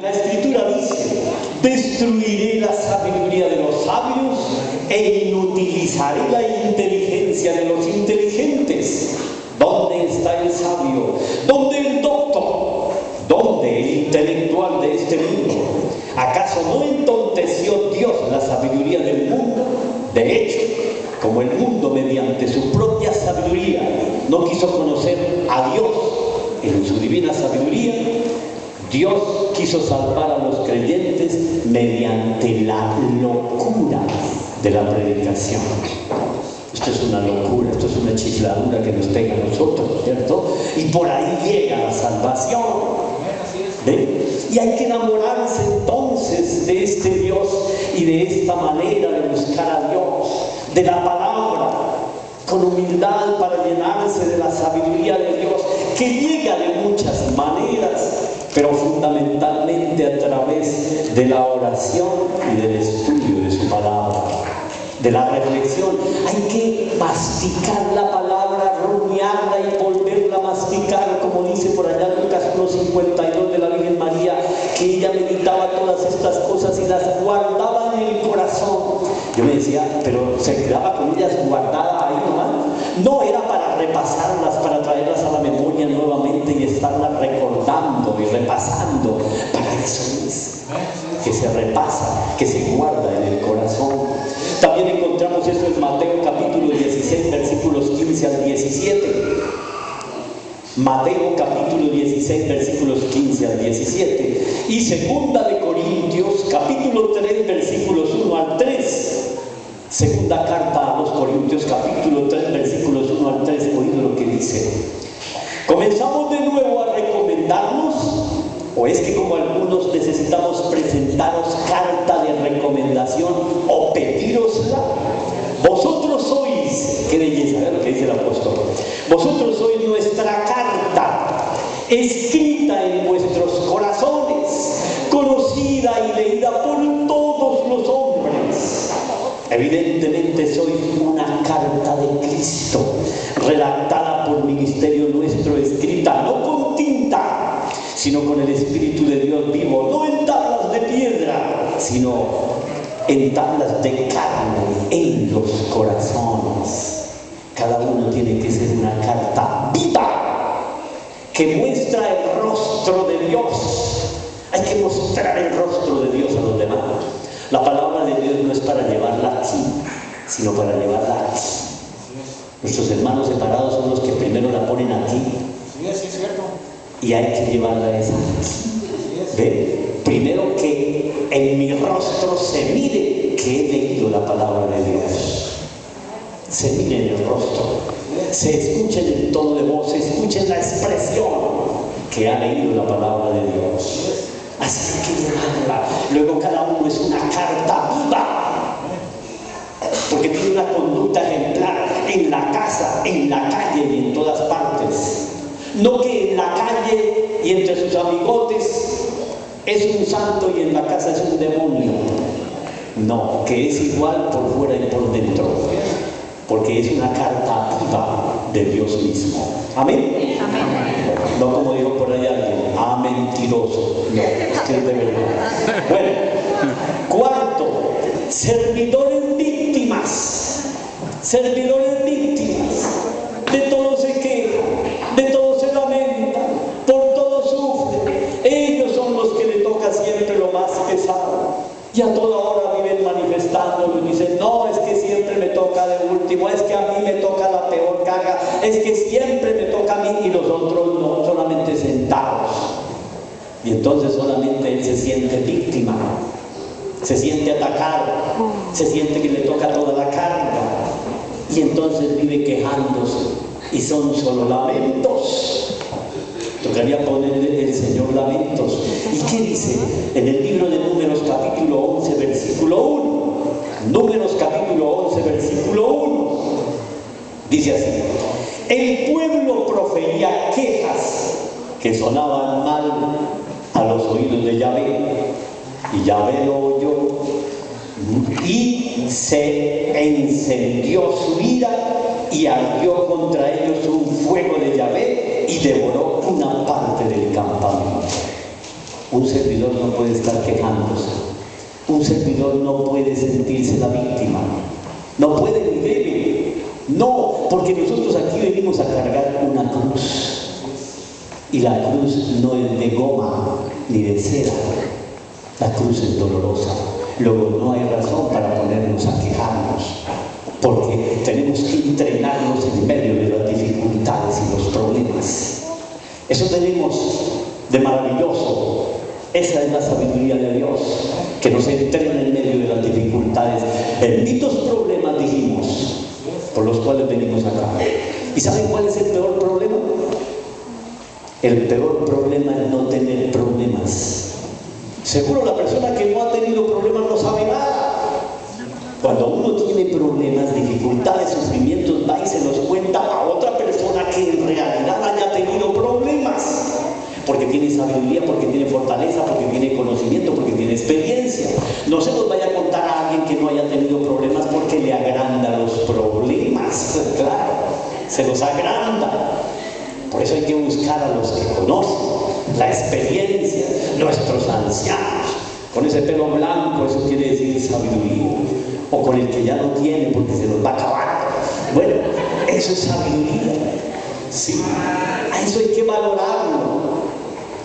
La Escritura dice: destruiré la sabiduría de los sabios e inutilizaré la inteligencia de los inteligentes. ¿Dónde está el sabio? ¿Dónde el doctor? ¿Dónde el intelectual de este mundo? ¿Acaso no entonteció Dios la sabiduría del mundo? De hecho, como el mundo mediante su propia sabiduría no quiso conocer a Dios en su divina sabiduría, Dios quiso salvar a los creyentes mediante la locura de la predicación. Esto es una locura, esto es una chifladura que nos pega a nosotros, ¿cierto? Y por ahí llega la salvación. ¿Ve? Y hay que enamorarse entonces de este Dios y de esta manera de buscar a Dios, de la palabra, con humildad para llenarse de la sabiduría de Dios, que llega de muchas maneras, pero fundamentalmente a través de la oración y del estudio de su palabra, de la reflexión. Hay que masticar la palabra, rumiarla y volverla a masticar, como dice por allá Lucas 1:52 de la Virgen María, que ella meditaba todas estas cosas y las guardaba en el corazón. Yo me decía, pero ¿se quedaba con ellas guardadas ahí nomás? No, era para repasarlas, para traerlas a la memoria nuevamente y estarlas recordando y repasando. Para eso es, que se repasa, que se guarda en el corazón. También encontramos esto en Mateo capítulo 16, versículos 15 al 17. Mateo capítulo 16, versículos 15 al 17. Y segunda de Corintios capítulo 3, versículos 1 al 3. Segunda carta a los Corintios capítulo 3, versículos 1 al 3. Oído lo que dice. Comenzamos de nuevo a recomendarnos, o es que como algunos necesitamos presentaros carta de recomendación o pedirosla. Vosotros sois, qué belleza, ¿verdad lo que dice el apóstol? Vosotros sois nuestra carta, escrita en vuestros corazones, conocida y leída por todos los hombres. Evidentemente sois una carta de Cristo, redactada por ministerio nuestro, escrita no con tinta, sino con el Espíritu de Dios vivo, no en tablas de piedra, sino en tablas de carne, en los corazones. Cada uno tiene que ser una carta viva, que muestra el rostro de Dios. Hay que mostrar el rostro de Dios a los demás. La palabra de Dios no es para llevarla aquí, sino para llevarla aquí. Nuestros hermanos separados son los que primero la ponen aquí. Sí, es cierto. Y hay que llevarla a esa aquí. ¿Ve? Primero que en mi rostro se mire que he leído la palabra de Dios. Se mire en el rostro, se escuche en el tono de voz, se escuche en la expresión que ha leído la palabra de Dios. Así hay que llevarla. Luego cada uno es una carta viva, porque tiene una conducta ejemplar en la casa, en la calle y en todas partes. No que en la calle y entre sus amigotes es un santo y en la casa es un demonio. No, que es igual por fuera y por dentro, porque es una carta viva de Dios mismo. ¿Amén? Amén. No como dijo por ahí alguien, mentiroso. No, es que es de verdad. Bueno, cuarto, servidores víctimas. Servidores víctimas. De todo se queja, de todo se lamenta, por todo sufre. Ellos son los que le toca siempre lo más pesado. Y a toda hora viven manifestándolo y dicen, no, es que siempre me toca de último, es que a mí me toca la peor carga, es que siempre me toca a mí y los otros no, solamente sentados. Y entonces solamente él se siente víctima, se siente atacado, se siente que le toca toda la carga y entonces vive quejándose y son solo lamentos. Tocaría ponerle el Señor lamentos. ¿Y qué dice en el libro de Números capítulo 11 versículo 1? Números capítulo 11 versículo 1 dice así: el pueblo profería quejas que sonaban mal a los oídos de Yahvé, y Yahvé lo oyó y se encendió su ira y ardió contra ellos un fuego de Yahvé y devoró una parte del campamento. Un servidor no puede estar quejándose. Un servidor no puede sentirse la víctima. No puede ni debe. No, porque nosotros aquí venimos a cargar una cruz. Y la cruz no es de goma ni de cera. La cruz es dolorosa. Luego no hay razón para ponernos a quejarnos, porque tenemos que entrenarnos en medio de las dificultades y los problemas. Eso tenemos de maravilloso. Esa es la sabiduría de Dios, que nos entrena en medio de las dificultades. Benditos problemas, dijimos, por los cuales venimos acá. ¿Y saben cuál es el peor problema? El peor problema es no tener problemas. Seguro la persona que no ha tenido problemas no sabe nada. Cuando uno tiene problemas, dificultades, sufrimientos, va y se los cuenta a otra persona que en realidad haya tenido problemas. Porque tiene sabiduría, porque tiene fortaleza, porque tiene conocimiento, porque tiene experiencia. No se los vaya a contar a alguien que no haya tenido problemas porque le agranda los problemas. Claro, se los agranda. Por eso hay que buscar a los que conocen la experiencia, nuestros ancianos, con ese pelo blanco, eso quiere decir sabiduría, o con el que ya no tiene porque se los va a acabar. Bueno, eso es sabiduría, sí, a eso hay que valorarlo.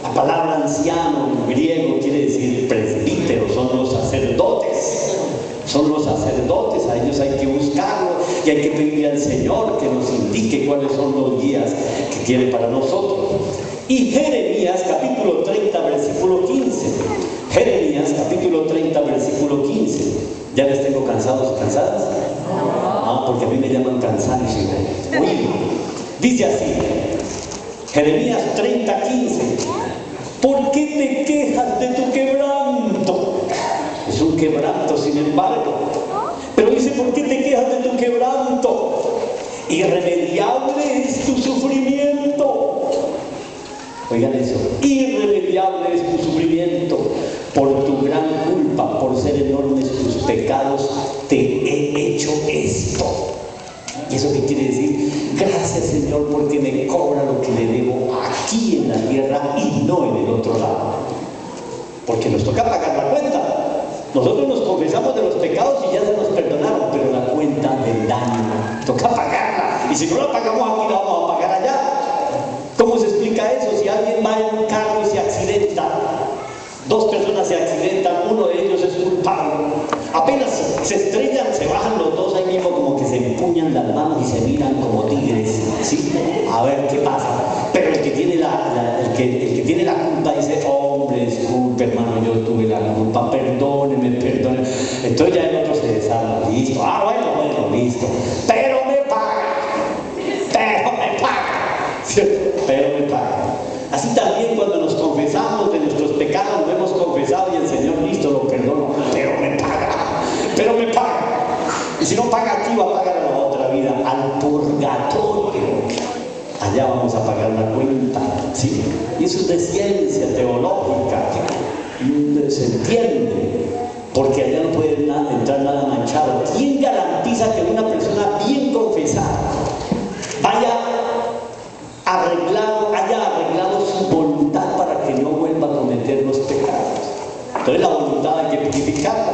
La palabra anciano en griego quiere decir presbítero, son los sacerdotes. Son los sacerdotes, a ellos hay que buscarlo y hay que pedirle al Señor que nos indique cuáles son los guías que tiene para nosotros. Y Jeremías capítulo 30 versículo 15. Jeremías capítulo 30 versículo 15. ¿Ya les tengo cansados y cansadas? Ah, porque a mí me llaman cansados. Uy, dice así, Jeremías 30, 15. ¿Por qué te quejas de tu quebranto? Es un quebranto, sin embargo. Pero dice, ¿por qué te quejas de tu quebranto? Irremediable es tu sufrimiento. Oigan eso, irremediable es tu sufrimiento. Por tu gran culpa, por ser enormes tus pecados, te he hecho esto. ¿Y eso qué quiere decir? Gracias, Señor, porque me cobra lo que le debo aquí en la tierra y no en el otro lado. Porque nos toca pagar la cuenta. Nosotros nos confesamos de los pecados y ya se nos perdonaron, pero la cuenta del daño toca pagarla. Y si no la pagamos aquí, la vamos a pagar allá. ¿Cómo se explica eso? Si alguien va en un carro y se accidenta, dos personas se accidentan, uno de ellos es culpable. Apenas se estrellan, se bajan los dos ahí mismo, como que se empuñan las manos y se miran como tigres, ¿sí? A ver qué pasa. Pero el que tiene el que tiene la culpa dice, hombre, disculpe, hermano, yo tuve la culpa, perdóneme. Entonces ya el otro se desarma, listo, bueno, listo. Pero me paga. ¿Cierto? Pero me paga. Así también cuando nos confesamos de nuestros pecados, lo hemos confesado y el Señor, listo, lo perdono, pero me paga. Y si no paga aquí, va a pagar a la otra vida, al purgatorio. Allá vamos a pagar la cuenta, ¿sí? Y eso es de ciencia teológica, se entiende, porque allá no puede entrar nada manchado. ¿Quién garantiza que una persona bien confesada haya arreglado su voluntad para que no vuelva a cometer los pecados? Entonces la voluntad hay que purificarla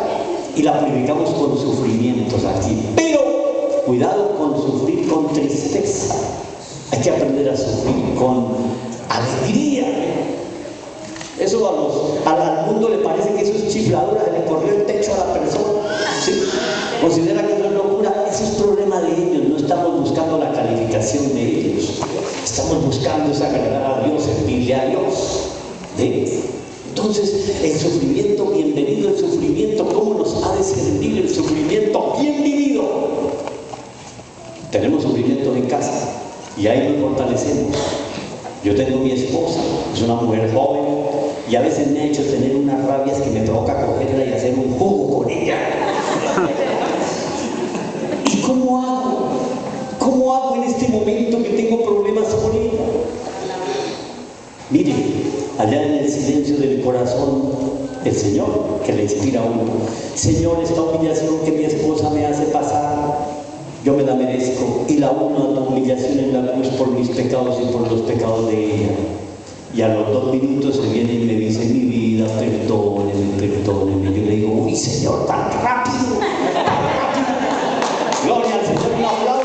y la purificamos con sufrimientos aquí. Pero cuidado con sufrir con tristeza. Hay que aprender a sufrir con alegría. Eso al mundo le parece que eso es chifladura, le corrió el techo a la persona, ¿sí? Considera que es una locura. Eso es problema de ellos. No estamos buscando la calificación de ellos. Estamos buscando es agradar a Dios, servirle a Dios. ¿Sí? Entonces, el sufrimiento, bienvenido el sufrimiento. ¿Cómo nos ha de servir el sufrimiento bien vivido? Tenemos sufrimiento en casa y ahí nos fortalecemos. Yo tengo mi esposa, es una mujer joven, y a veces me ha hecho tener unas rabias que me provoca cogerla y hacer un jugo con ella. ¿Y cómo hago? ¿Cómo hago en este momento que tengo problemas con ella? Mire, allá en el silencio del corazón, el Señor que le inspira a uno. Señor, esta humillación que mi esposa me hace pasar, yo me la merezco, y la uno a tu humillación en la cruz por mis pecados y por los pecados de ella. Y a los 2 minutos se viene y me dice, mi vida, uy Señor, tan rápido, tan rápido. Gloria al Señor, un aplauso.